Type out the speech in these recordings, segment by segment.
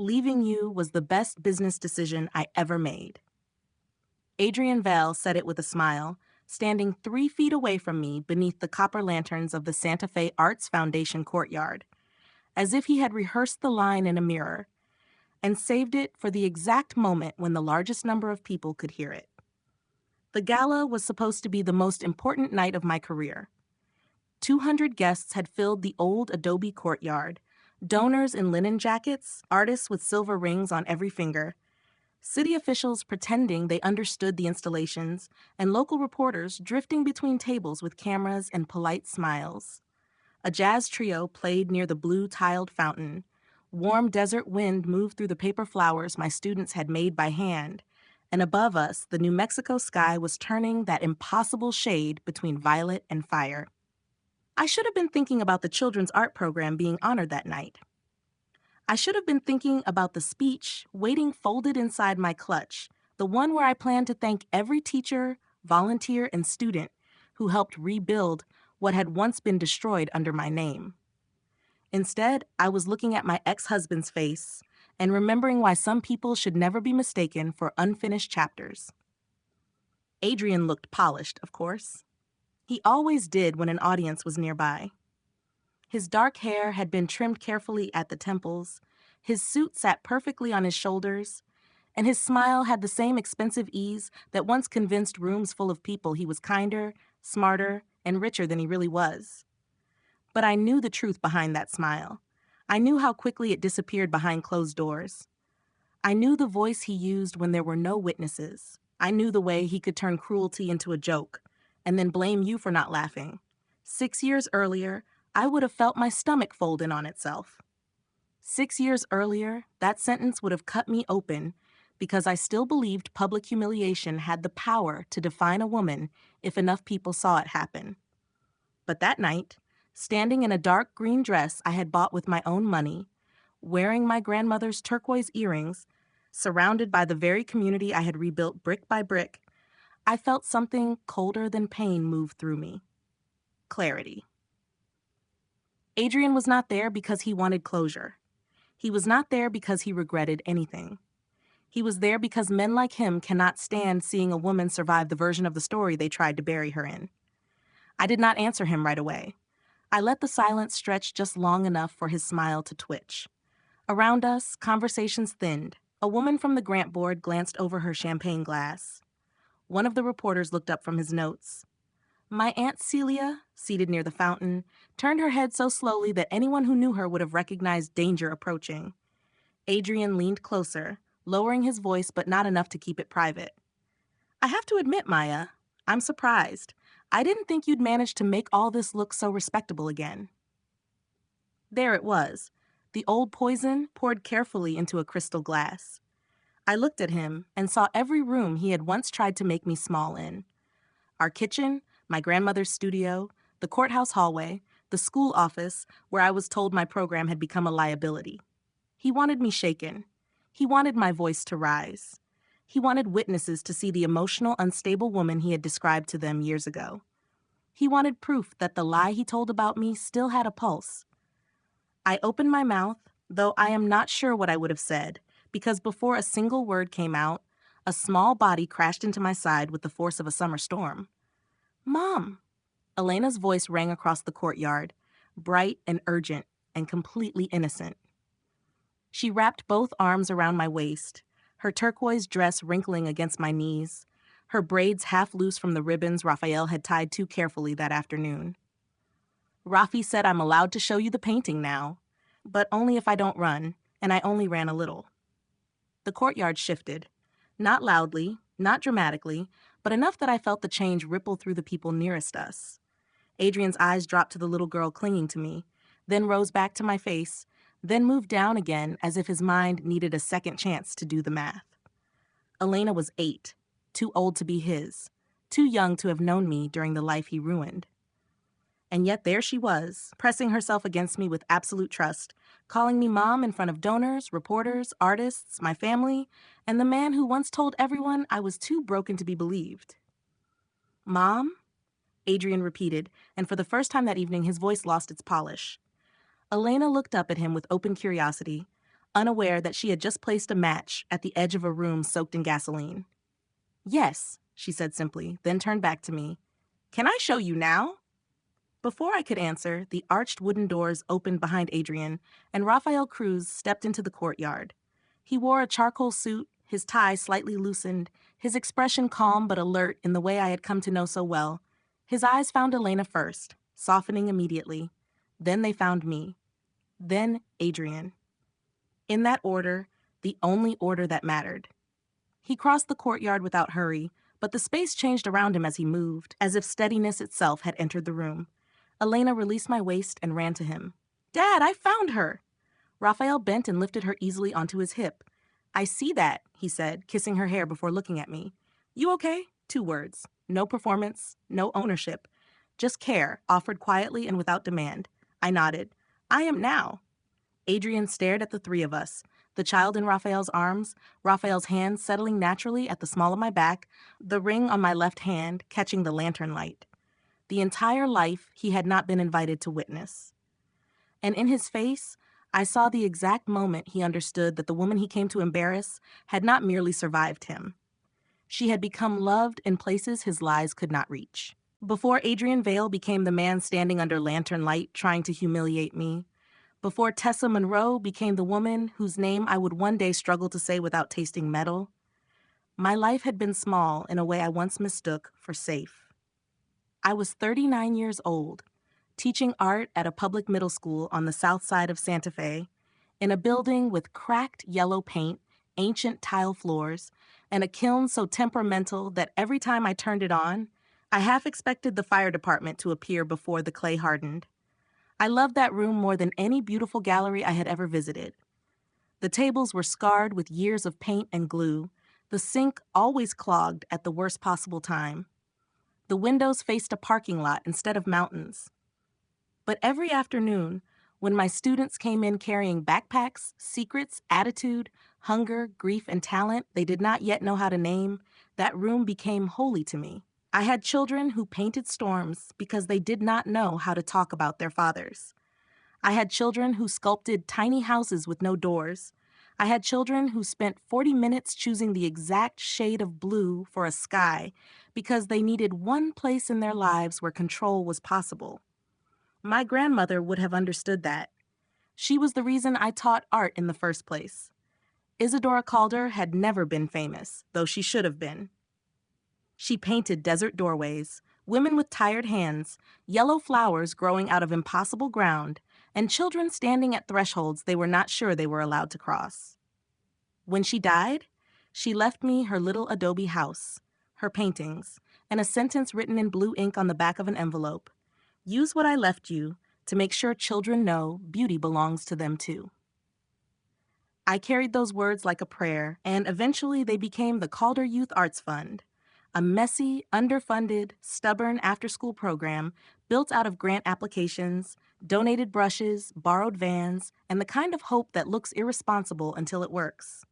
Leaving you was the best business decision I ever made. Adrian Vale said it with a smile, standing 3 feet away from me beneath the copper lanterns of the Santa Fe Arts Foundation courtyard, as if he had rehearsed the line in a mirror and saved it for the exact moment when the largest number of people could hear it. The gala was supposed to be the most important night of my career. 200 guests had filled the old adobe courtyard, donors in linen jackets, artists with silver rings on every finger, city officials pretending they understood the installations, and local reporters drifting between tables with cameras and polite smiles. A jazz trio played near the blue tiled fountain. Warm desert wind moved through the paper flowers my students had made by hand, and above us, the New Mexico sky was turning that impossible shade between violet and fire. I should have been thinking about the children's art program being honored that night. I should have been thinking about the speech waiting folded inside my clutch, the one where I planned to thank every teacher, volunteer, and student who helped rebuild what had once been destroyed under my name. Instead, I was looking at my ex-husband's face and remembering why some people should never be mistaken for unfinished chapters. Adrian looked polished, of course. He always did when an audience was nearby. His dark hair had been trimmed carefully at the temples, his suit sat perfectly on his shoulders, and his smile had the same expensive ease that once convinced rooms full of people he was kinder, smarter, and richer than he really was. But I knew the truth behind that smile. I knew how quickly it disappeared behind closed doors. I knew the voice he used when there were no witnesses. I knew the way he could turn cruelty into a joke, and then blame you for not laughing. 6 years earlier, I would have felt my stomach fold in on itself. 6 years earlier, that sentence would have cut me open because I still believed public humiliation had the power to define a woman if enough people saw it happen. But that night, standing in a dark green dress I had bought with my own money, wearing my grandmother's turquoise earrings, surrounded by the very community I had rebuilt brick by brick, I felt something colder than pain move through me. Clarity. Adrian was not there because he wanted closure. He was not there because he regretted anything. He was there because men like him cannot stand seeing a woman survive the version of the story they tried to bury her in. I did not answer him right away. I let the silence stretch just long enough for his smile to twitch. Around us, conversations thinned. A woman from the grant board glanced over her champagne glass. One of the reporters looked up from his notes. My Aunt Celia, seated near the fountain, turned her head so slowly that anyone who knew her would have recognized danger approaching. Adrian leaned closer, lowering his voice but not enough to keep it private. I have to admit, Maya, I'm surprised. I didn't think you'd manage to make all this look so respectable again. There it was, the old poison poured carefully into a crystal glass. I looked at him and saw every room he had once tried to make me small in. Our kitchen, my grandmother's studio, the courthouse hallway, the school office where I was told my program had become a liability. He wanted me shaken. He wanted my voice to rise. He wanted witnesses to see the emotional, unstable woman he had described to them years ago. He wanted proof that the lie he told about me still had a pulse. I opened my mouth, though I am not sure what I would have said, because before a single word came out, a small body crashed into my side with the force of a summer storm. Mom! Elena's voice rang across the courtyard, bright and urgent and completely innocent. She wrapped both arms around my waist, her turquoise dress wrinkling against my knees, her braids half loose from the ribbons Raphael had tied too carefully that afternoon. Rafi said I'm allowed to show you the painting now, but only if I don't run, and I only ran a little. The courtyard shifted, not loudly, not dramatically, but enough that I felt the change ripple through the people nearest us. Adrian's eyes dropped to the little girl clinging to me, then rose back to my face, then moved down again as if his mind needed a second chance to do the math. Elena was 8, too old to be his, too young to have known me during the life he ruined. And yet there she was, pressing herself against me with absolute trust, calling me mom in front of donors, reporters, artists, my family, and the man who once told everyone I was too broken to be believed. Mom? Adrian repeated, and for the first time that evening his voice lost its polish. Elena looked up at him with open curiosity, unaware that she had just placed a match at the edge of a room soaked in gasoline. "Yes," she said simply, then turned back to me. "Can I show you now?" Before I could answer, the arched wooden doors opened behind Adrian, and Rafael Cruz stepped into the courtyard. He wore a charcoal suit, his tie slightly loosened, his expression calm but alert in the way I had come to know so well. His eyes found Elena first, softening immediately. Then they found me. Then Adrian. In that order, the only order that mattered. He crossed the courtyard without hurry, but the space changed around him as he moved, as if steadiness itself had entered the room. Elena released my waist and ran to him. "Dad, I found her!" Raphael bent and lifted her easily onto his hip. "I see that," he said, kissing her hair before looking at me. "You okay?" 2 words. No performance, no ownership. Just care, offered quietly and without demand. I nodded. "I am now." Adrian stared at the 3 of us, the child in Raphael's arms, Raphael's hand settling naturally at the small of my back, the ring on my left hand catching the lantern light. The entire life he had not been invited to witness. And in his face, I saw the exact moment he understood that the woman he came to embarrass had not merely survived him. She had become loved in places his lies could not reach. Before Adrian Vale became the man standing under lantern light trying to humiliate me, before Tessa Monroe became the woman whose name I would one day struggle to say without tasting metal, my life had been small in a way I once mistook for safe. I was 39 years old, teaching art at a public middle school on the south side of Santa Fe, in a building with cracked yellow paint, ancient tile floors, and a kiln so temperamental that every time I turned it on, I half expected the fire department to appear before the clay hardened. I loved that room more than any beautiful gallery I had ever visited. The tables were scarred with years of paint and glue, the sink always clogged at the worst possible time. The windows faced a parking lot instead of mountains. But every afternoon, when my students came in carrying backpacks, secrets, attitude, hunger, grief, and talent they did not yet know how to name, that room became holy to me. I had children who painted storms because they did not know how to talk about their fathers. I had children who sculpted tiny houses with no doors. I had children who spent 40 minutes choosing the exact shade of blue for a sky because they needed one place in their lives where control was possible. My grandmother would have understood that. She was the reason I taught art in the first place. Isadora Calder had never been famous, though she should have been. She painted desert doorways, women with tired hands, yellow flowers growing out of impossible ground, and children standing at thresholds they were not sure they were allowed to cross. When she died, she left me her little adobe house, her paintings, and a sentence written in blue ink on the back of an envelope. Use what I left you to make sure children know beauty belongs to them too. I carried those words like a prayer, and eventually they became the Calder Youth Arts Fund, a messy, underfunded, stubborn after-school program built out of grant applications, donated brushes, borrowed vans, and the kind of hope that looks irresponsible until it works.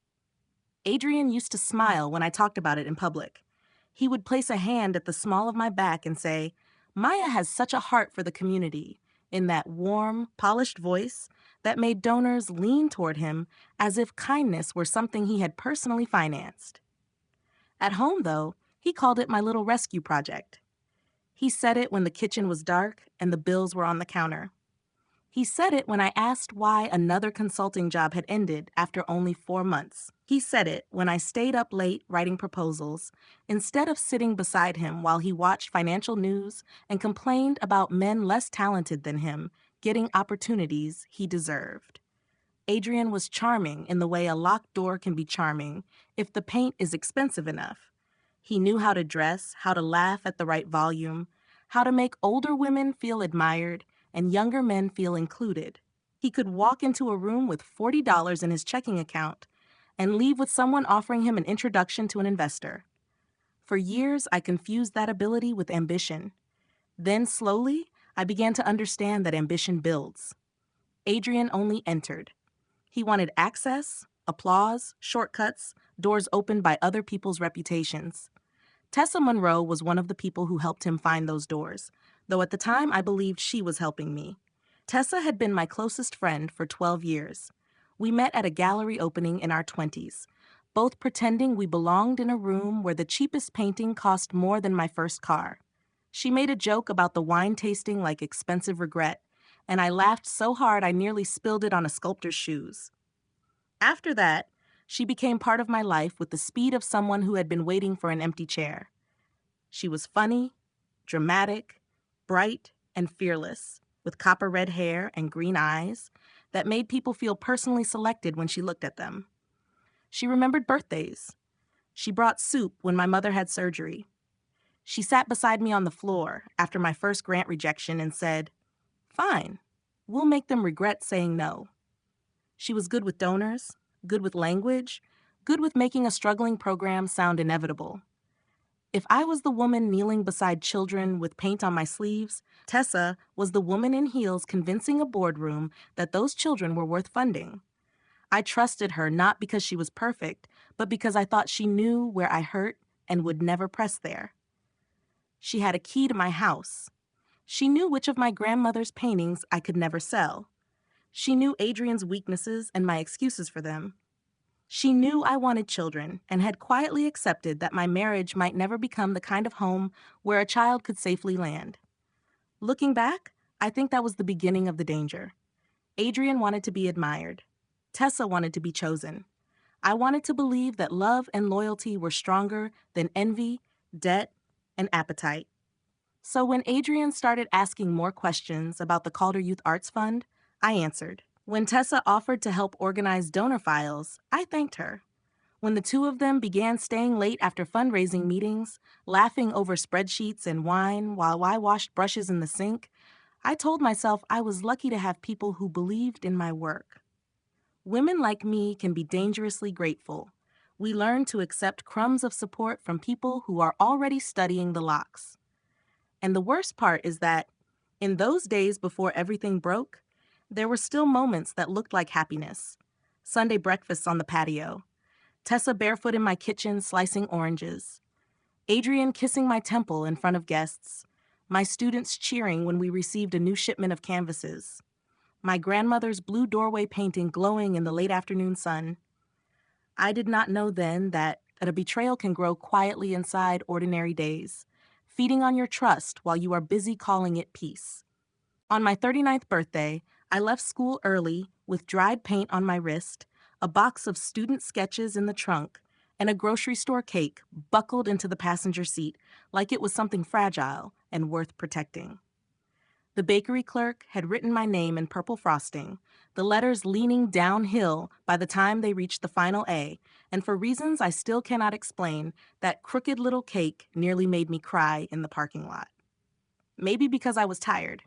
Adrian used to smile when I talked about it in public. He would place a hand at the small of my back and say, "Maya has such a heart for the community," in that warm, polished voice that made donors lean toward him as if kindness were something he had personally financed. At home, though, he called it my little rescue project. He said it when the kitchen was dark and the bills were on the counter. He said it when I asked why another consulting job had ended after only 4 months. He said it when I stayed up late writing proposals instead of sitting beside him while he watched financial news and complained about men less talented than him getting opportunities he deserved. Adrian was charming in the way a locked door can be charming if the paint is expensive enough. He knew how to dress, how to laugh at the right volume, how to make older women feel admired and younger men feel included. He could walk into a room with $40 in his checking account and leave with someone offering him an introduction to an investor. For years, I confused that ability with ambition. Then, slowly, I began to understand that ambition builds. Adrian only entered. He wanted access, applause, shortcuts, doors opened by other people's reputations. Tessa Monroe was one of the people who helped him find those doors, though at the time I believed she was helping me. Tessa had been my closest friend for 12 years. We met at a gallery opening in our 20s, both pretending we belonged in a room where the cheapest painting cost more than my first car. She made a joke about the wine tasting like expensive regret, and I laughed so hard I nearly spilled it on a sculptor's shoes. After that, she became part of my life with the speed of someone who had been waiting for an empty chair. She was funny, dramatic, bright, and fearless, with copper red hair and green eyes that made people feel personally selected when she looked at them. She remembered birthdays. She brought soup when my mother had surgery. She sat beside me on the floor after my first grant rejection and said, "Fine, we'll make them regret saying no." She was good with donors, good with language, good with making a struggling program sound inevitable. If I was the woman kneeling beside children with paint on my sleeves, Tessa was the woman in heels convincing a boardroom that those children were worth funding. I trusted her not because she was perfect, but because I thought she knew where I hurt and would never press there. She had a key to my house. She knew which of my grandmother's paintings I could never sell. She knew Adrian's weaknesses and my excuses for them. She knew I wanted children and had quietly accepted that my marriage might never become the kind of home where a child could safely land. Looking back, I think that was the beginning of the danger. Adrian wanted to be admired. Tessa wanted to be chosen. I wanted to believe that love and loyalty were stronger than envy, debt, and appetite. So when Adrian started asking more questions about the Calder Youth Arts Fund, I answered. When Tessa offered to help organize donor files, I thanked her. When the two of them began staying late after fundraising meetings, laughing over spreadsheets and wine while I washed brushes in the sink, I told myself I was lucky to have people who believed in my work. Women like me can be dangerously grateful. We learn to accept crumbs of support from people who are already studying the locks. And the worst part is that, in those days before everything broke, there were still moments that looked like happiness. Sunday breakfasts on the patio, Tessa barefoot in my kitchen slicing oranges, Adrian kissing my temple in front of guests, my students cheering when we received a new shipment of canvases, my grandmother's blue doorway painting glowing in the late afternoon sun. I did not know then that a betrayal can grow quietly inside ordinary days, feeding on your trust while you are busy calling it peace. On my 39th birthday, I left school early with dried paint on my wrist, a box of student sketches in the trunk, and a grocery store cake buckled into the passenger seat like it was something fragile and worth protecting. The bakery clerk had written my name in purple frosting, the letters leaning downhill by the time they reached the final A, and for reasons I still cannot explain, that crooked little cake nearly made me cry in the parking lot. Maybe because I was tired.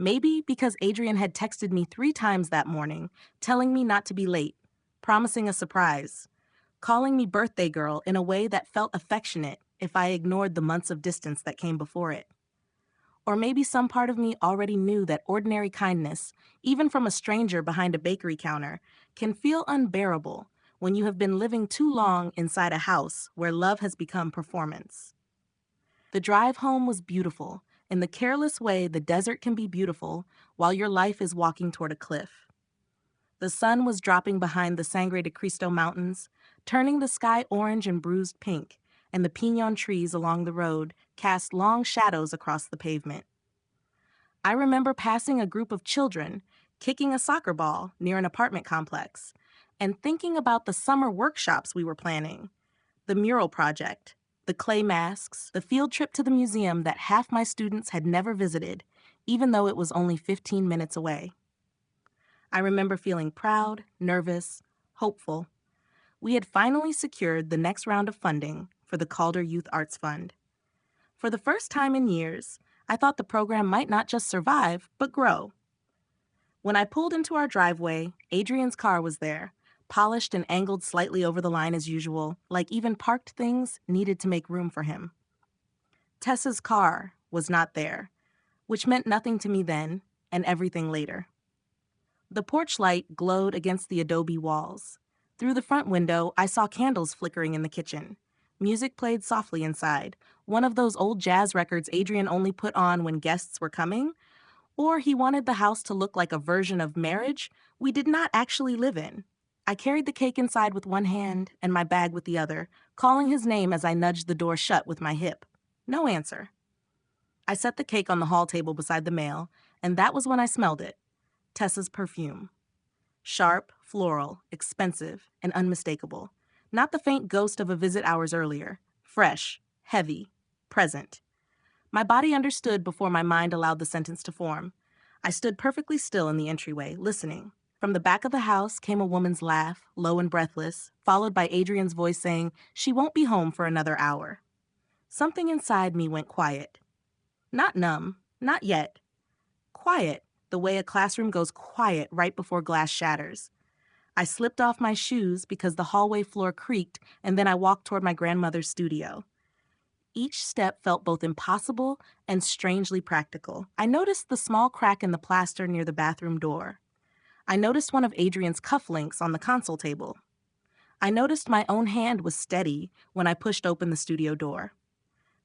Maybe because Adrian had texted me 3 times that morning, telling me not to be late, promising a surprise, calling me birthday girl in a way that felt affectionate if I ignored the months of distance that came before it. Or maybe some part of me already knew that ordinary kindness, even from a stranger behind a bakery counter, can feel unbearable when you have been living too long inside a house where love has become performance. The drive home was beautiful, in the careless way the desert can be beautiful while your life is walking toward a cliff. The sun was dropping behind the Sangre de Cristo Mountains, turning the sky orange and bruised pink, and the piñon trees along the road cast long shadows across the pavement. I remember passing a group of children, kicking a soccer ball near an apartment complex, and thinking about the summer workshops we were planning, the mural project, the clay masks, the field trip to the museum that half my students had never visited, even though it was only 15 minutes away. I remember feeling proud, nervous, hopeful. We had finally secured the next round of funding for the Calder Youth Arts Fund. For the first time in years, I thought the program might not just survive, but grow. When I pulled into our driveway, Adrian's car was there, polished and angled slightly over the line as usual, like even parked things needed to make room for him. Tessa's car was not there, which meant nothing to me then and everything later. The porch light glowed against the adobe walls. Through the front window, I saw candles flickering in the kitchen. Music played softly inside, one of those old jazz records Adrian only put on when guests were coming, Or he wanted the house to look like a version of marriage we did not actually live in. I carried the cake inside with one hand and my bag with the other, calling his name as I nudged the door shut with my hip. No answer. I set the cake on the hall table beside the mail, and that was when I smelled it. Tessa's perfume. Sharp, floral, expensive, and unmistakable. Not the faint ghost of a visit hours earlier. Fresh, heavy, present. My body understood before my mind allowed the sentence to form. I stood perfectly still in the entryway, listening. From the back of the house came a woman's laugh, low and breathless, followed by Adrian's voice saying, "She won't be home for another hour." Something inside me went quiet. Not numb, not yet. Quiet, the way a classroom goes quiet right before glass shatters. I slipped off my shoes because the hallway floor creaked, and then I walked toward my grandmother's studio. Each step felt both impossible and strangely practical. I noticed the small crack in the plaster near the bathroom door. I noticed one of Adrian's cufflinks on the console table. I noticed my own hand was steady when I pushed open the studio door.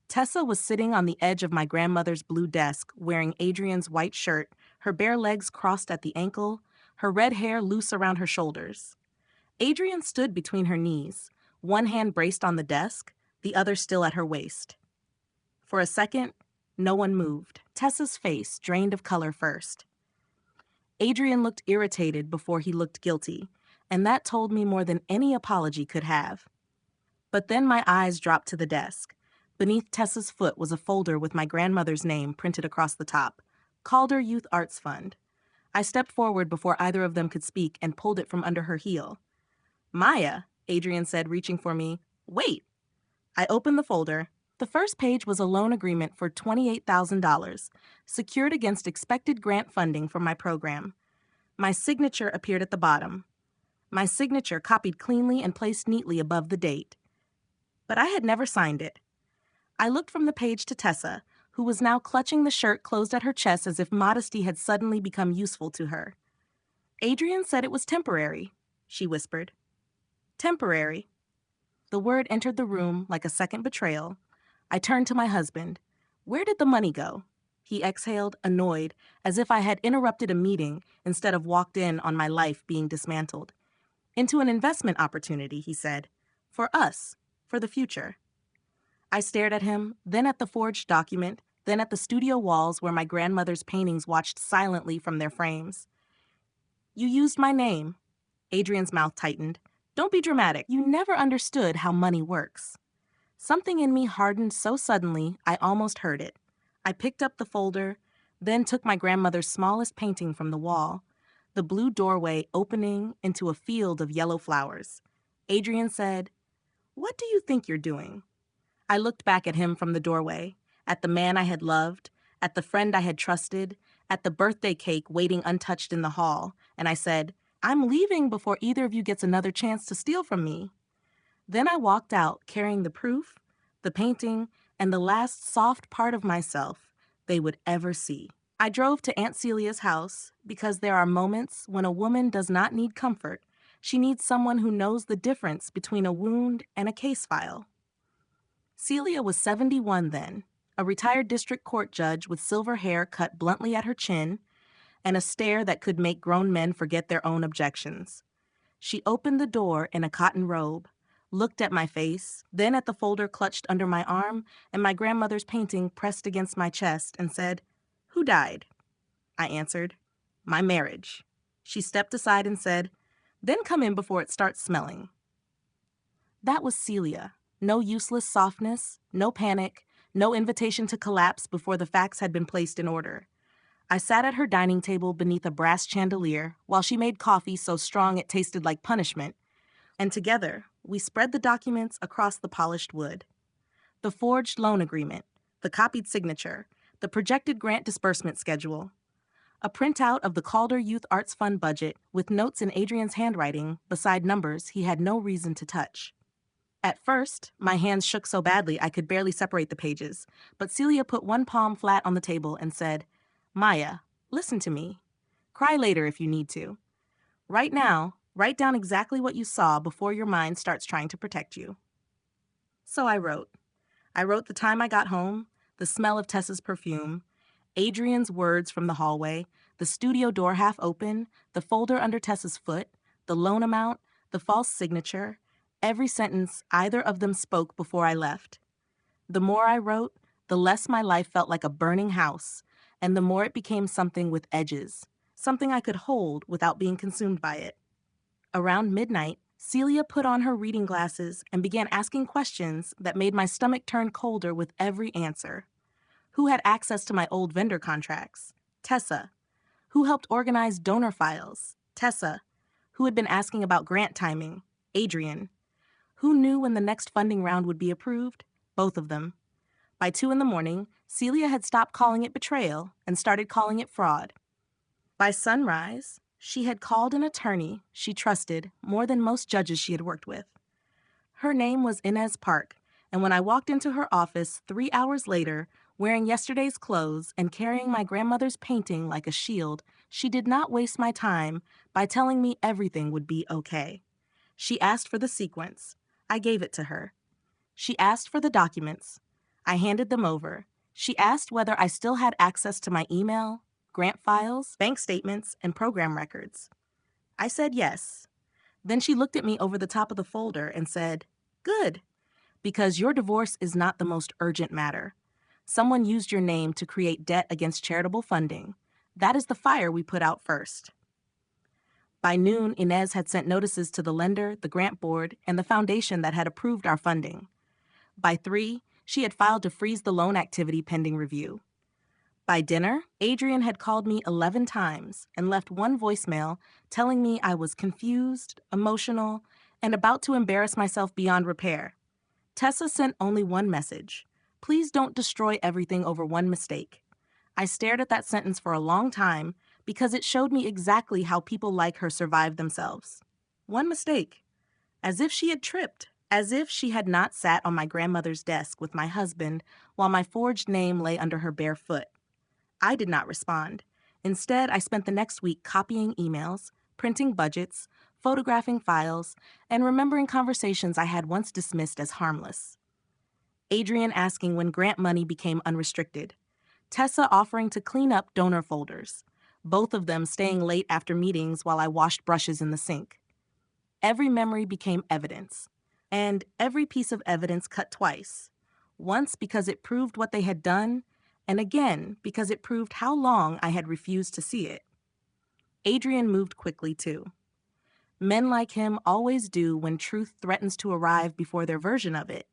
Tessa was sitting on the edge of my grandmother's blue desk, wearing Adrian's white shirt, her bare legs crossed at the ankle, her red hair loose around her shoulders. Adrian stood between her knees, one hand braced on the desk, the other still at her waist. For a second, no one moved. Tessa's face drained of color first. Adrian looked irritated before he looked guilty, and that told me more than any apology could have. But then my eyes dropped to the desk. Beneath Tessa's foot was a folder with my grandmother's name printed across the top, Calder Youth Arts Fund. I stepped forward before either of them could speak and pulled it from under her heel. "Maya," Adrian said, reaching for me. "Wait." I opened the folder. The first page was a loan agreement for $28,000, secured against expected grant funding for my program. My signature appeared at the bottom. My signature copied cleanly and placed neatly above the date. But I had never signed it. I looked from the page to Tessa, who was now clutching the shirt closed at her chest as if modesty had suddenly become useful to her. "Adrian said it was temporary," she whispered. "Temporary." The word entered the room like a second betrayal. I turned to my husband. "Where did the money go?" He exhaled, annoyed, as if I had interrupted a meeting instead of walked in on my life being dismantled. "Into an investment opportunity," he said. "For us. For the future." I stared at him, then at the forged document, then at the studio walls where my grandmother's paintings watched silently from their frames. "You used my name." Adrian's mouth tightened. "Don't be dramatic. You never understood how money works." Something in me hardened so suddenly I almost heard it. I picked up the folder, then took my grandmother's smallest painting from the wall, the blue doorway opening into a field of yellow flowers. Adrian said, "What do you think you're doing?" I looked back at him from the doorway, at the man I had loved, at the friend I had trusted, at the birthday cake waiting untouched in the hall, and I said, "I'm leaving before either of you gets another chance to steal from me." Then I walked out carrying the proof, the painting, and the last soft part of myself they would ever see. I drove to Aunt Celia's house because there are moments when a woman does not need comfort. She needs someone who knows the difference between a wound and a case file. Celia was 71 then, a retired district court judge with silver hair cut bluntly at her chin and a stare that could make grown men forget their own objections. She opened the door in a cotton robe, looked at my face, then at the folder clutched under my arm and my grandmother's painting pressed against my chest, and said, "Who died?" I answered, "My marriage." She stepped aside and said, "Then come in before it starts smelling." That was Celia. No useless softness, no panic, no invitation to collapse before the facts had been placed in order. I sat at her dining table beneath a brass chandelier while she made coffee so strong it tasted like punishment, and together we spread the documents across the polished wood. The forged loan agreement, the copied signature, the projected grant disbursement schedule, a printout of the Calder Youth Arts Fund budget with notes in Adrian's handwriting beside numbers he had no reason to touch. At first, my hands shook so badly I could barely separate the pages, but Celia put one palm flat on the table and said, "Maya, listen to me. Cry later if you need to. Right now, write down exactly what you saw before your mind starts trying to protect you." So I wrote. I wrote the time I got home, the smell of Tessa's perfume, Adrian's words from the hallway, the studio door half open, the folder under Tessa's foot, the loan amount, the false signature, every sentence either of them spoke before I left. The more I wrote, the less my life felt like a burning house, and the more it became something with edges, something I could hold without being consumed by it. Around midnight, Celia put on her reading glasses and began asking questions that made my stomach turn colder with every answer. Who had access to my old vendor contracts? Tessa. Who helped organize donor files? Tessa. Who had been asking about grant timing? Adrian. Who knew when the next funding round would be approved? Both of them. By 2 a.m, Celia had stopped calling it betrayal and started calling it fraud. By sunrise, she had called an attorney she trusted more than most judges she had worked with. Her name was Inez Park, and when I walked into her office 3 hours later, wearing yesterday's clothes and carrying my grandmother's painting like a shield, she did not waste my time by telling me everything would be okay. She asked for the sequence. I gave it to her. She asked for the documents. I handed them over. She asked whether I still had access to my email, grant files, bank statements, and program records. I said yes. Then she looked at me over the top of the folder and said, "Good, because your divorce is not the most urgent matter. Someone used your name to create debt against charitable funding. That is the fire we put out first." By noon, Inez had sent notices to the lender, the grant board, and the foundation that had approved our funding. By 3, she had filed to freeze the loan activity pending review. By dinner, Adrian had called me 11 times and left one voicemail telling me I was confused, emotional, and about to embarrass myself beyond repair. Tessa sent only one message: "Please don't destroy everything over one mistake." I stared at that sentence for a long time because it showed me exactly how people like her survive themselves. One mistake. As if she had tripped. As if she had not sat on my grandmother's desk with my husband while my forged name lay under her bare foot. I did not respond. Instead, I spent the next week copying emails, printing budgets, photographing files, and remembering conversations I had once dismissed as harmless. Adrian asking when grant money became unrestricted. Tessa offering to clean up donor folders. Both of them staying late after meetings while I washed brushes in the sink. Every memory became evidence. And every piece of evidence cut twice. Once because it proved what they had done, and again because it proved how long I had refused to see it. Adrian moved quickly, too. Men like him always do when truth threatens to arrive before their version of it.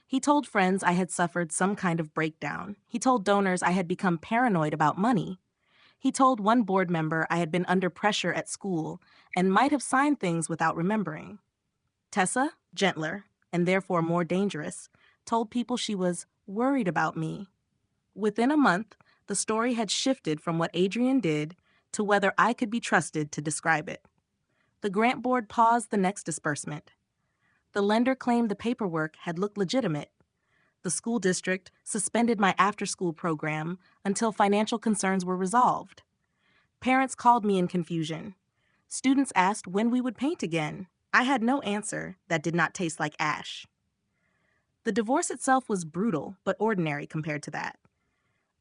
He told friends I had suffered some kind of breakdown. He told donors I had become paranoid about money. He told one board member I had been under pressure at school and might have signed things without remembering. Tessa, gentler, and therefore more dangerous, told people she was worried about me. Within a month, the story had shifted from what Adrian did to whether I could be trusted to describe it. The grant board paused the next disbursement. The lender claimed the paperwork had looked legitimate. The school district suspended my after-school program until financial concerns were resolved. Parents called me in confusion. Students asked when we would paint again. I had no answer that did not taste like ash. The divorce itself was brutal, but ordinary compared to that.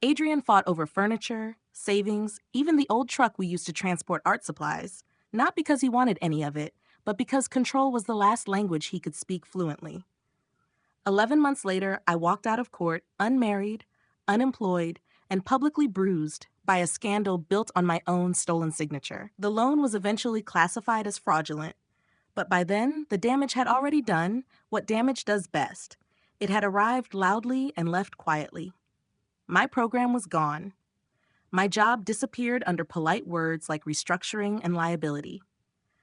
Adrian fought over furniture, savings, even the old truck we used to transport art supplies, not because he wanted any of it, but because control was the last language he could speak fluently. 11 months later, I walked out of court, unmarried, unemployed, and publicly bruised by a scandal built on my own stolen signature. The loan was eventually classified as fraudulent, but by then, the damage had already done what damage does best. It had arrived loudly and left quietly. My program was gone. My job disappeared under polite words like restructuring and liability.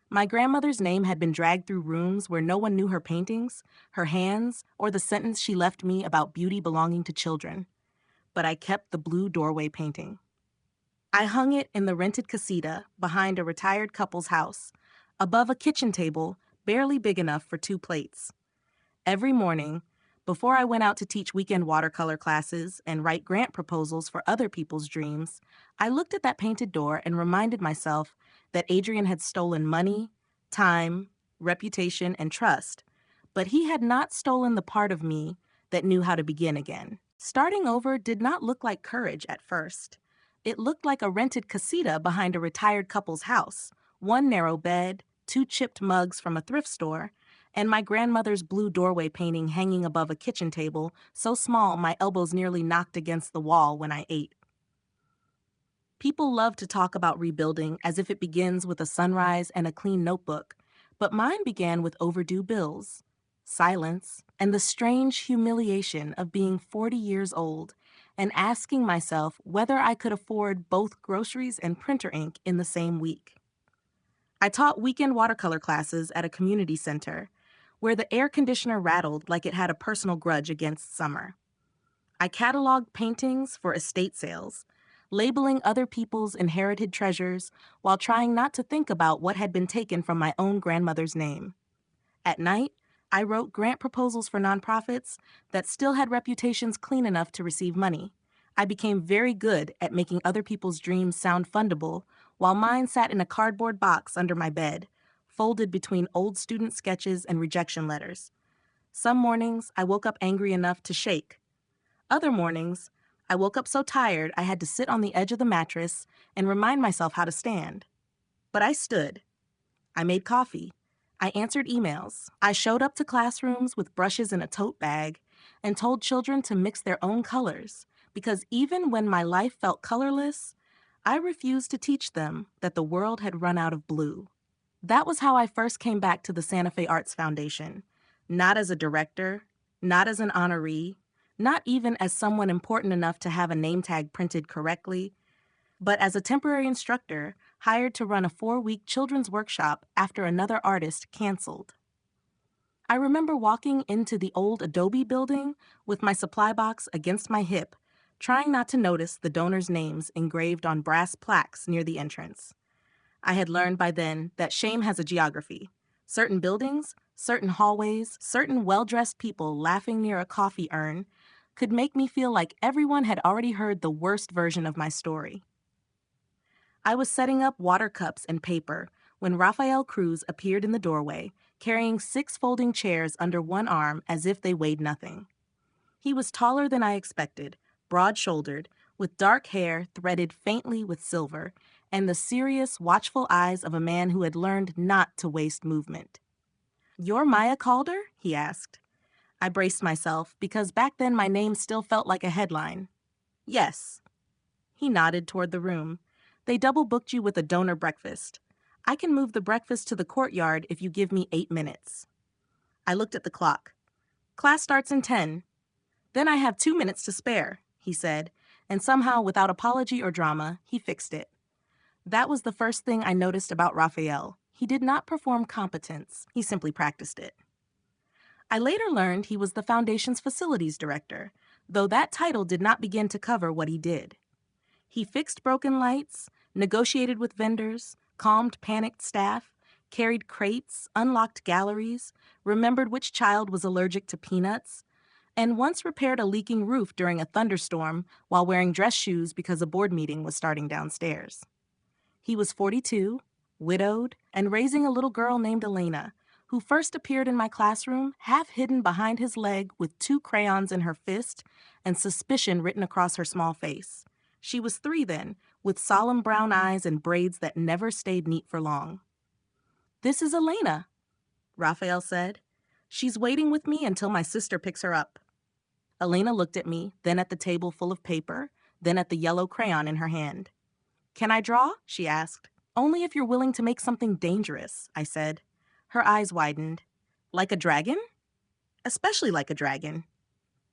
My grandmother's name had been dragged through rooms where no one knew her paintings, her hands, or the sentence she left me about beauty belonging to children. But I kept the blue doorway painting. I hung it in the rented casita behind a retired couple's house, above a kitchen table barely big enough for 2 plates. Every morning, before I went out to teach weekend watercolor classes and write grant proposals for other people's dreams, I looked at that painted door and reminded myself that Adrian had stolen money, time, reputation, and trust, but he had not stolen the part of me that knew how to begin again. Starting over did not look like courage at first. It looked like a rented casita behind a retired couple's house, one narrow bed, two chipped mugs from a thrift store, and my grandmother's blue doorway painting hanging above a kitchen table so small my elbows nearly knocked against the wall when I ate. People love to talk about rebuilding as if it begins with a sunrise and a clean notebook, but mine began with overdue bills, silence, and the strange humiliation of being 40 years old and asking myself whether I could afford both groceries and printer ink in the same week. I taught weekend watercolor classes at a community center where the air conditioner rattled like it had a personal grudge against summer. I cataloged paintings for estate sales, labeling other people's inherited treasures while trying not to think about what had been taken from my own grandmother's name. At night, I wrote grant proposals for nonprofits that still had reputations clean enough to receive money. I became very good at making other people's dreams sound fundable, while mine sat in a cardboard box under my bed, folded between old student sketches and rejection letters. Some mornings, I woke up angry enough to shake. Other mornings, I woke up so tired I had to sit on the edge of the mattress and remind myself how to stand. But I stood. I made coffee. I answered emails. I showed up to classrooms with brushes in a tote bag and told children to mix their own colors, because even when my life felt colorless, I refused to teach them that the world had run out of blue. That was how I first came back to the Santa Fe Arts Foundation, not as a director, not as an honoree, not even as someone important enough to have a name tag printed correctly, but as a temporary instructor hired to run a 4-week children's workshop after another artist canceled. I remember walking into the old Adobe building with my supply box against my hip, trying not to notice the donors' names engraved on brass plaques near the entrance. I had learned by then that shame has a geography. Certain buildings, certain hallways, certain well-dressed people laughing near a coffee urn could make me feel like everyone had already heard the worst version of my story. I was setting up water cups and paper when Rafael Cruz appeared in the doorway, carrying 6 folding chairs under one arm as if they weighed nothing. He was taller than I expected, broad-shouldered, with dark hair threaded faintly with silver, and the serious, watchful eyes of a man who had learned not to waste movement. "You're Maya Calder?" he asked. I braced myself because back then my name still felt like a headline. "Yes." He nodded toward the room. "They double-booked you with a donor breakfast. I can move the breakfast to the courtyard if you give me 8 minutes. I looked at the clock. "Class starts in 10. "Then I have 2 minutes to spare," he said, and somehow, without apology or drama, he fixed it. That was the first thing I noticed about Raphael. He did not perform competence. He simply practiced it. I later learned he was the Foundation's facilities director, though that title did not begin to cover what he did. He fixed broken lights, negotiated with vendors, calmed panicked staff, carried crates, unlocked galleries, remembered which child was allergic to peanuts, and once repaired a leaking roof during a thunderstorm while wearing dress shoes because a board meeting was starting downstairs. He was 42, widowed, and raising a little girl named Elena, who first appeared in my classroom half hidden behind his leg with 2 crayons in her fist and suspicion written across her small face. She was 3 then, with solemn brown eyes and braids that never stayed neat for long. "This is Elena," Raphael said. "She's waiting with me until my sister picks her up." Elena looked at me, then at the table full of paper, then at the yellow crayon in her hand. "Can I draw?" she asked. "Only if you're willing to make something dangerous," I said. Her eyes widened. "Like a dragon?" "Especially like a dragon."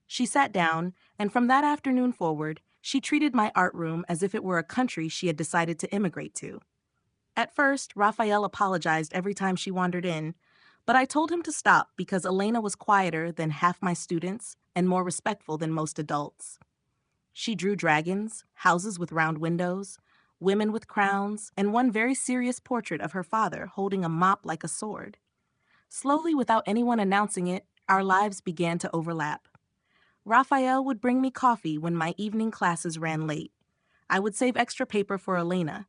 She sat down, and from that afternoon forward, she treated my art room as if it were a country she had decided to immigrate to. At first, Raphael apologized every time she wandered in, but I told him to stop because Elena was quieter than half my students and more respectful than most adults. She drew dragons, houses with round windows, women with crowns, and one very serious portrait of her father holding a mop like a sword. Slowly, without anyone announcing it, our lives began to overlap. Raphael would bring me coffee when my evening classes ran late. I would save extra paper for Elena.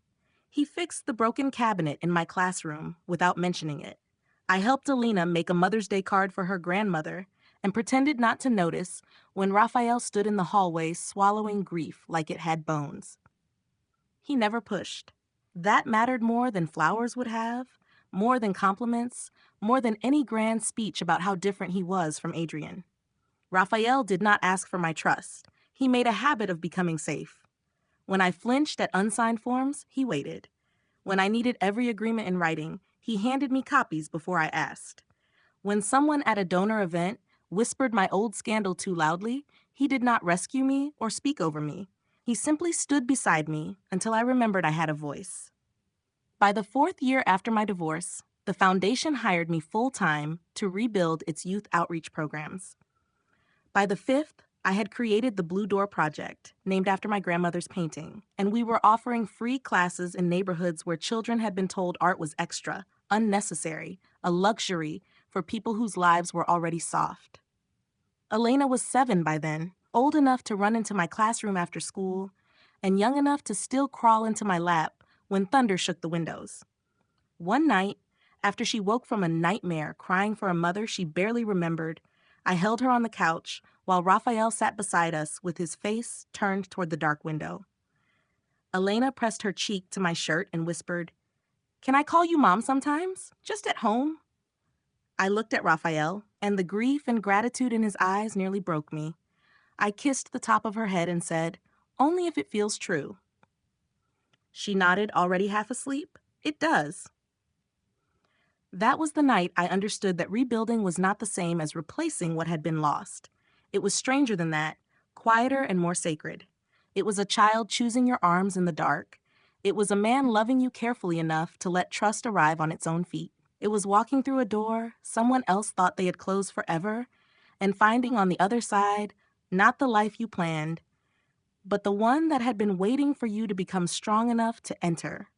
He fixed the broken cabinet in my classroom without mentioning it. I helped Elena make a Mother's Day card for her grandmother, and pretended not to notice when Raphael stood in the hallway swallowing grief like it had bones. He never pushed. That mattered more than flowers would have, more than compliments, more than any grand speech about how different he was from Adrian. Raphael did not ask for my trust. He made a habit of becoming safe. When I flinched at unsigned forms, he waited. When I needed every agreement in writing, he handed me copies before I asked. When someone at a donor event whispered my old scandal too loudly, he did not rescue me or speak over me. He simply stood beside me until I remembered I had a voice. By the 4th year after my divorce, the foundation hired me full-time to rebuild its youth outreach programs. By the 5th, I had created the Blue Door Project, named after my grandmother's painting, and we were offering free classes in neighborhoods where children had been told art was extra, unnecessary, a luxury for people whose lives were already soft. Elena was 7 by then, old enough to run into my classroom after school, and young enough to still crawl into my lap when thunder shook the windows. One night, after she woke from a nightmare crying for a mother she barely remembered, I held her on the couch while Raphael sat beside us with his face turned toward the dark window. Elena pressed her cheek to my shirt and whispered, "Can I call you Mom sometimes? Just at home?" I looked at Raphael, and the grief and gratitude in his eyes nearly broke me. I kissed the top of her head and said, "Only if it feels true." She nodded, already half asleep. "It does." That was the night I understood that rebuilding was not the same as replacing what had been lost. It was stranger than that, quieter and more sacred. It was a child choosing your arms in the dark. It was a man loving you carefully enough to let trust arrive on its own feet. It was walking through a door someone else thought they had closed forever, and finding on the other side not the life you planned, but the one that had been waiting for you to become strong enough to enter.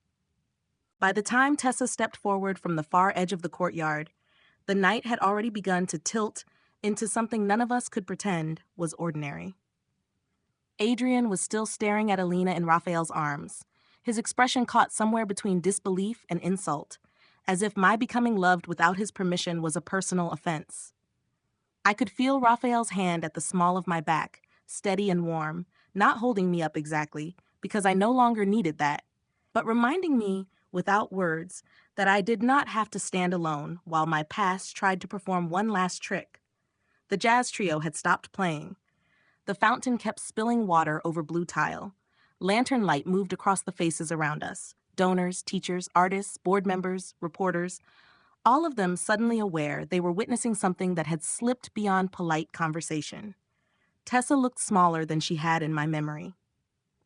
By the time Tessa stepped forward from the far edge of the courtyard, the night had already begun to tilt into something none of us could pretend was ordinary. Adrian was still staring at Alina in Raphael's arms, his expression caught somewhere between disbelief and insult, as if my becoming loved without his permission was a personal offense. I could feel Raphael's hand at the small of my back, steady and warm, not holding me up exactly, because I no longer needed that, but reminding me, without words, that I did not have to stand alone while my past tried to perform one last trick. The jazz trio had stopped playing. The fountain kept spilling water over blue tile. Lantern light moved across the faces around us. Donors, teachers, artists, board members, reporters, all of them suddenly aware they were witnessing something that had slipped beyond polite conversation. Tessa looked smaller than she had in my memory.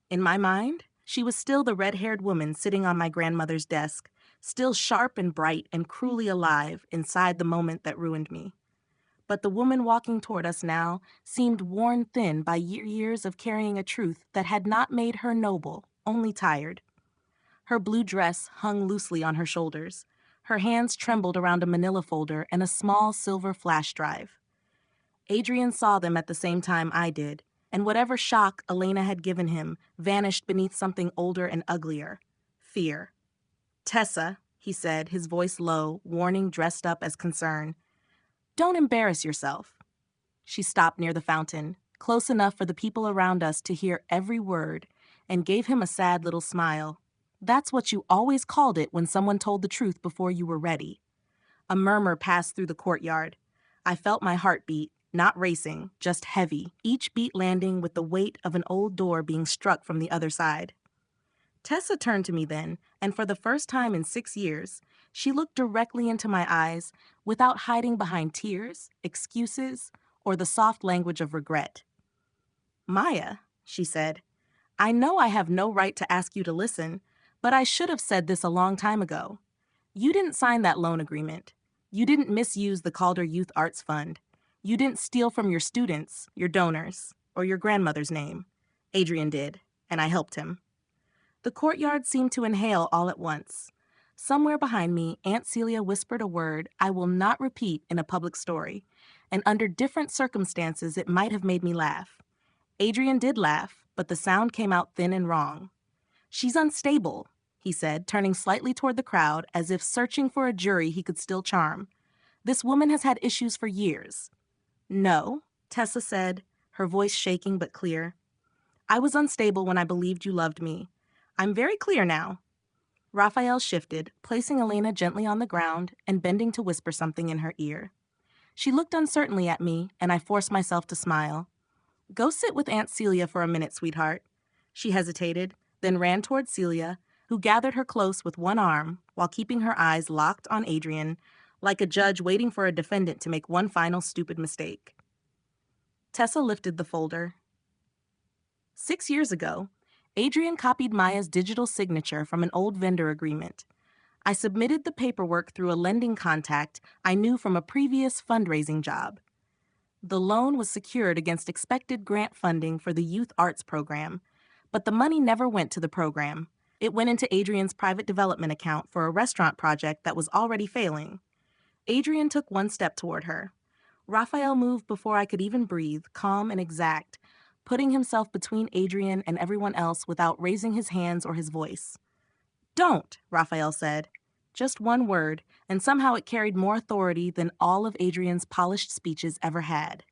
In my mind, she was still the red-haired woman sitting on my grandmother's desk, still sharp and bright and cruelly alive inside the moment that ruined me. But the woman walking toward us now seemed worn thin by years of carrying a truth that had not made her noble, only tired. Her blue dress hung loosely on her shoulders. Her hands trembled around a manila folder and a small silver flash drive. Adrian saw them at the same time I did, and whatever shock Elena had given him vanished beneath something older and uglier: fear. "Tessa," he said, his voice low, warning dressed up as concern, "don't embarrass yourself." She stopped near the fountain, close enough for the people around us to hear every word, and gave him a sad little smile. "That's what you always called it when someone told the truth before you were ready." A murmur passed through the courtyard. I felt my heart beat, not racing, just heavy, each beat landing with the weight of an old door being struck from the other side. Tessa turned to me then, and for the first time in 6 years, she looked directly into my eyes without hiding behind tears, excuses, or the soft language of regret. "Maya," she said, "I know I have no right to ask you to listen, but I should have said this a long time ago. You didn't sign that loan agreement. You didn't misuse the Calder Youth Arts Fund. You didn't steal from your students, your donors, or your grandmother's name. Adrian did, and I helped him." The courtyard seemed to inhale all at once. Somewhere behind me, Aunt Celia whispered a word I will not repeat in a public story, and under different circumstances it might have made me laugh. Adrian did laugh, but the sound came out thin and wrong. "She's unstable," he said, turning slightly toward the crowd as if searching for a jury he could still charm. "This woman has had issues for years." No, Tessa said, her voice shaking but clear. I was unstable when I believed you loved me. I'm very clear now. Raphael shifted, placing Elena gently on the ground and bending to whisper something in her ear. She looked uncertainly at me, and I forced myself to smile. Go sit with Aunt Celia for a minute, sweetheart. She hesitated, then ran toward Celia, who gathered her close with one arm while keeping her eyes locked on Adrian, like a judge waiting for a defendant to make one final stupid mistake. Tessa lifted the folder. 6 years ago, Adrian copied Maya's digital signature from an old vendor agreement. I submitted the paperwork through a lending contact I knew from a previous fundraising job. The loan was secured against expected grant funding for the youth arts program, but the money never went to the program. It went into Adrian's private development account for a restaurant project that was already failing. Adrian took one step toward her. Raphael moved before I could even breathe, calm and exact, putting himself between Adrian and everyone else without raising his hands or his voice. Don't, Raphael said. Just one word, and somehow it carried more authority than all of Adrian's polished speeches ever had.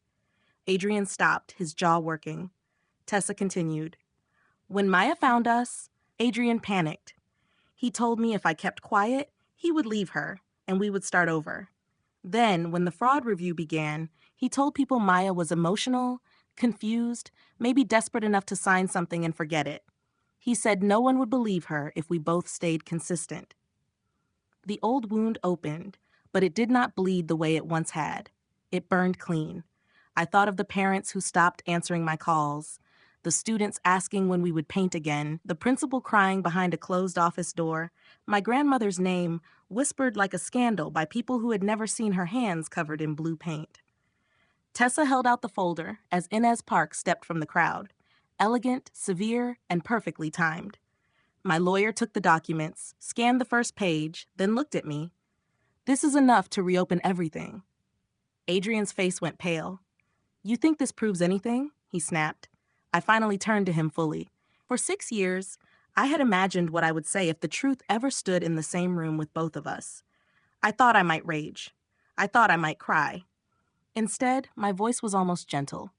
Adrian stopped, his jaw working. Tessa continued. When Maya found us, Adrian panicked. He told me if I kept quiet, he would leave her, and we would start over. Then, when the fraud review began, he told people Maya was emotional, confused, maybe desperate enough to sign something and forget it. He said no one would believe her if we both stayed consistent. The old wound opened, but it did not bleed the way it once had. It burned clean. I thought of the parents who stopped answering my calls, the students asking when we would paint again, the principal crying behind a closed office door, my grandmother's name whispered like a scandal by people who had never seen her hands covered in blue paint. Tessa held out the folder as Inez Park stepped from the crowd, elegant, severe, and perfectly timed. My lawyer took the documents, scanned the first page, then looked at me. This is enough to reopen everything. Adrian's face went pale. You think this proves anything? He snapped. I finally turned to him fully. For 6 years, I had imagined what I would say if the truth ever stood in the same room with both of us. I thought I might rage. I thought I might cry. Instead, my voice was almost gentle.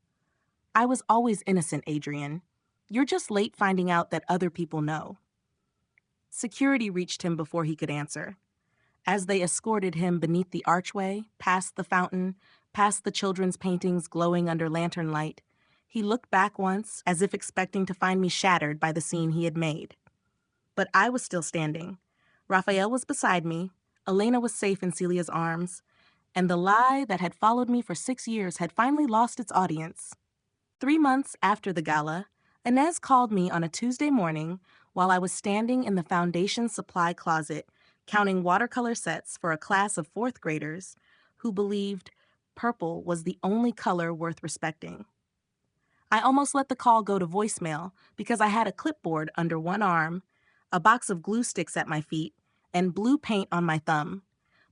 I was always innocent, Adrian. You're just late finding out that other people know. Security reached him before he could answer. As they escorted him beneath the archway, past the fountain, past the children's paintings glowing under lantern light, he looked back once as if expecting to find me shattered by the scene he had made. But I was still standing. Raphael was beside me, Elena was safe in Celia's arms, and the lie that had followed me for 6 years had finally lost its audience. 3 months after the gala, Inez called me on a Tuesday morning while I was standing in the foundation supply closet counting watercolor sets for a class of 4th graders who believed purple was the only color worth respecting. I almost let the call go to voicemail because I had a clipboard under one arm, a box of glue sticks at my feet, and blue paint on my thumb.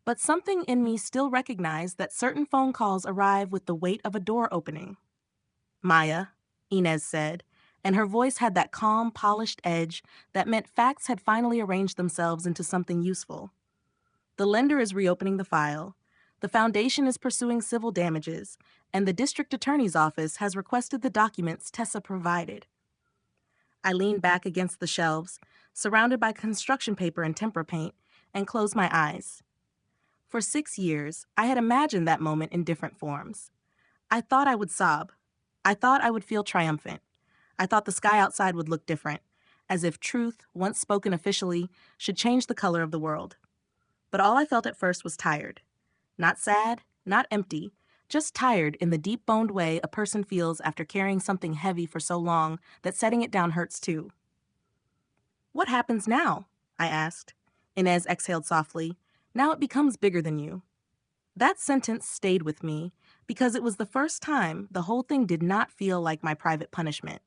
But something in me still recognized that certain phone calls arrive with the weight of a door opening. Maya, Inez said, and her voice had that calm, polished edge that meant facts had finally arranged themselves into something useful. The lender is reopening the file, the foundation is pursuing civil damages, and the district attorney's office has requested the documents Tessa provided. I leaned back against the shelves, surrounded by construction paper and tempera paint, and closed my eyes. For 6 years, I had imagined that moment in different forms. I thought I would sob. I thought I would feel triumphant. I thought the sky outside would look different, as if truth, once spoken officially, should change the color of the world. But all I felt at first was tired. Not sad, not empty, just tired in the deep-boned way a person feels after carrying something heavy for so long that setting it down hurts too. What happens now? I asked. Inez exhaled softly. Now it becomes bigger than you. That sentence stayed with me because it was the first time the whole thing did not feel like my private punishment.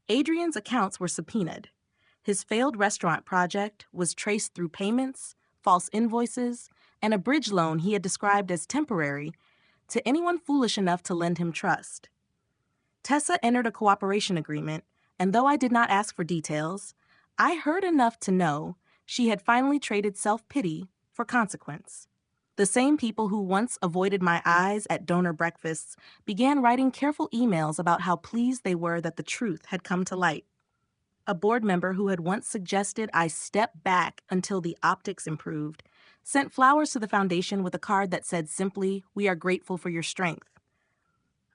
Adrian's accounts were subpoenaed. His failed restaurant project was traced through payments, false invoices, and a bridge loan he had described as temporary to anyone foolish enough to lend him trust. Tessa entered a cooperation agreement, and though I did not ask for details, I heard enough to know she had finally traded self-pity for consequence. The same people who once avoided my eyes at donor breakfasts began writing careful emails about how pleased they were that the truth had come to light. A board member who had once suggested I step back until the optics improved sent flowers to the foundation with a card that said simply, "We are grateful for your strength."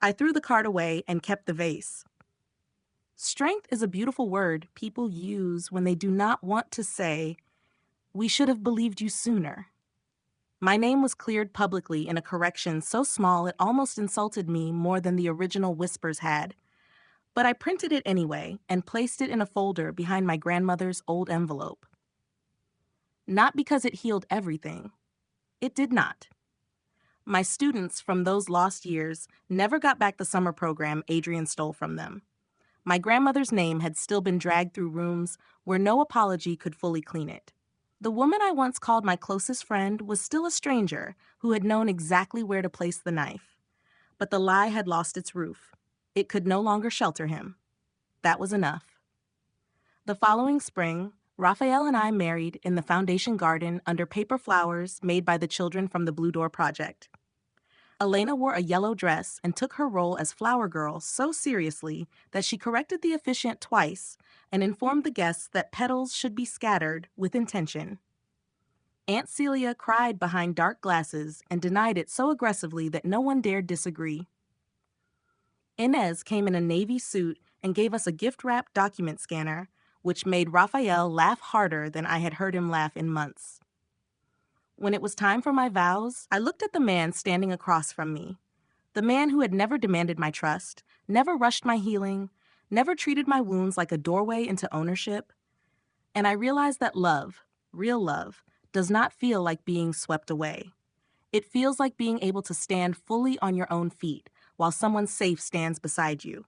I threw the card away and kept the vase. Strength is a beautiful word people use when they do not want to say, "We should have believed you sooner." My name was cleared publicly in a correction so small it almost insulted me more than the original whispers had. But I printed it anyway and placed it in a folder behind my grandmother's old envelope. Not because it healed everything. It did not. My students from those lost years never got back the summer program Adrian stole from them. My grandmother's name had still been dragged through rooms where no apology could fully clean it. The woman I once called my closest friend was still a stranger who had known exactly where to place the knife. But the lie had lost its roof. It could no longer shelter him. That was enough. The following spring, Raphael and I married in the foundation garden under paper flowers made by the children from the Blue Door Project. Elena wore a yellow dress and took her role as flower girl so seriously that she corrected the officiant twice and informed the guests that petals should be scattered with intention. Aunt Celia cried behind dark glasses and denied it so aggressively that no one dared disagree. Inez came in a navy suit and gave us a gift-wrapped document scanner, which made Raphael laugh harder than I had heard him laugh in months. When it was time for my vows, I looked at the man standing across from me, the man who had never demanded my trust, never rushed my healing, never treated my wounds like a doorway into ownership, and I realized that love, real love, does not feel like being swept away. It feels like being able to stand fully on your own feet while someone safe stands beside you.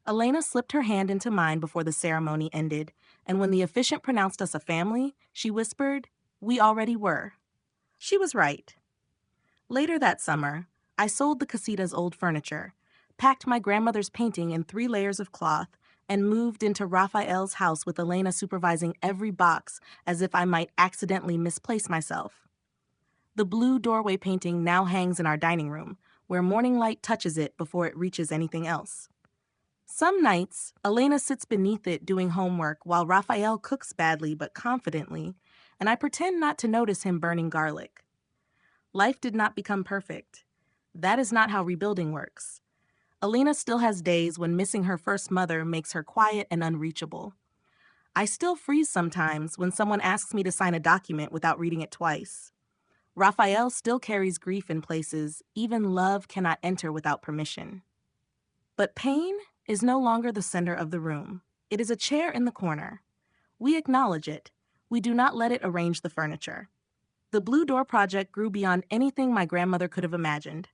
Elena slipped her hand into mine before the ceremony ended, and when the officiant pronounced us a family, she whispered, "We already were." She was right. Later that summer, I sold the casita's old furniture, packed my grandmother's painting in 3 layers of cloth, and moved into Raphael's house with Elena supervising every box as if I might accidentally misplace myself. The blue doorway painting now hangs in our dining room, where morning light touches it before it reaches anything else. Some nights, Elena sits beneath it doing homework while Raphael cooks badly but confidently, and I pretend not to notice him burning garlic. Life did not become perfect. That is not how rebuilding works. Elena still has days when missing her first mother makes her quiet and unreachable. I still freeze sometimes when someone asks me to sign a document without reading it twice. Raphael still carries grief in places even love cannot enter without permission. But pain is no longer the center of the room. It is a chair in the corner. We acknowledge it. We do not let it arrange the furniture. The Blue Door Project grew beyond anything my grandmother could have imagined.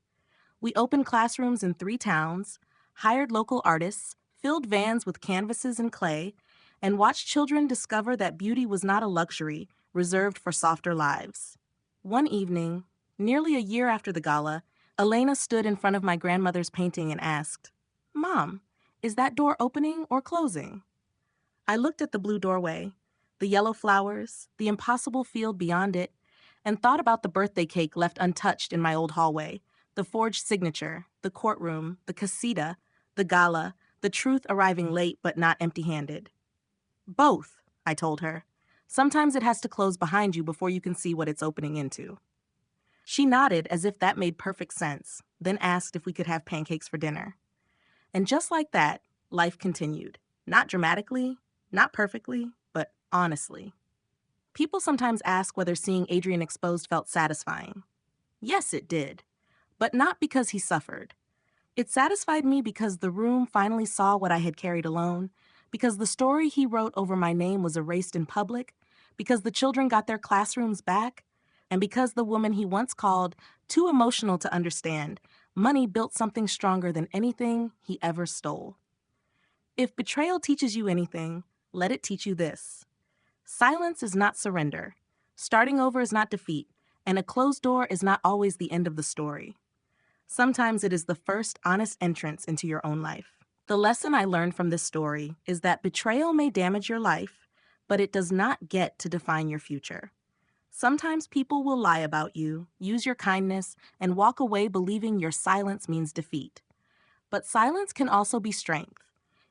We opened classrooms in 3 towns, hired local artists, filled vans with canvases and clay, and watched children discover that beauty was not a luxury reserved for softer lives. One evening, nearly a year after the gala, Elena stood in front of my grandmother's painting and asked, "Mom, is that door opening or closing?" I looked at the blue doorway, the yellow flowers, the impossible field beyond it, and thought about the birthday cake left untouched in my old hallway, the forged signature, the courtroom, the casita, the gala, the truth arriving late but not empty-handed. "Both," I told her. "Sometimes it has to close behind you before you can see what it's opening into." She nodded as if that made perfect sense, then asked if we could have pancakes for dinner. And just like that, life continued. Not dramatically, not perfectly, but honestly. People sometimes ask whether seeing Adrian exposed felt satisfying. Yes, it did. But not because he suffered. It satisfied me because the room finally saw what I had carried alone, because the story he wrote over my name was erased in public, because the children got their classrooms back, and because the woman he once called too emotional to understand, money built something stronger than anything he ever stole. If betrayal teaches you anything, let it teach you this. Silence is not surrender. Starting over is not defeat, and a closed door is not always the end of the story. Sometimes it is the first honest entrance into your own life. The lesson I learned from this story is that betrayal may damage your life, but it does not get to define your future. Sometimes people will lie about you, use your kindness, and walk away believing your silence means defeat. But silence can also be strength.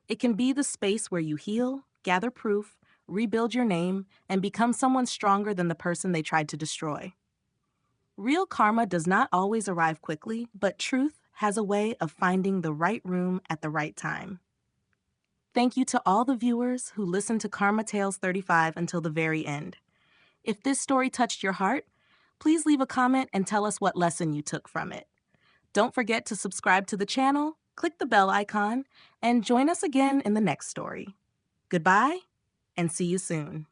It can be the space where you heal, gather proof, rebuild your name, and become someone stronger than the person they tried to destroy. Real karma does not always arrive quickly, but truth has a way of finding the right room at the right time. Thank you to all the viewers who listened to Karma Tales 35 until the very end. If this story touched your heart, please leave a comment and tell us what lesson you took from it. Don't forget to subscribe to the channel, click the bell icon, and join us again in the next story. Goodbye, and see you soon.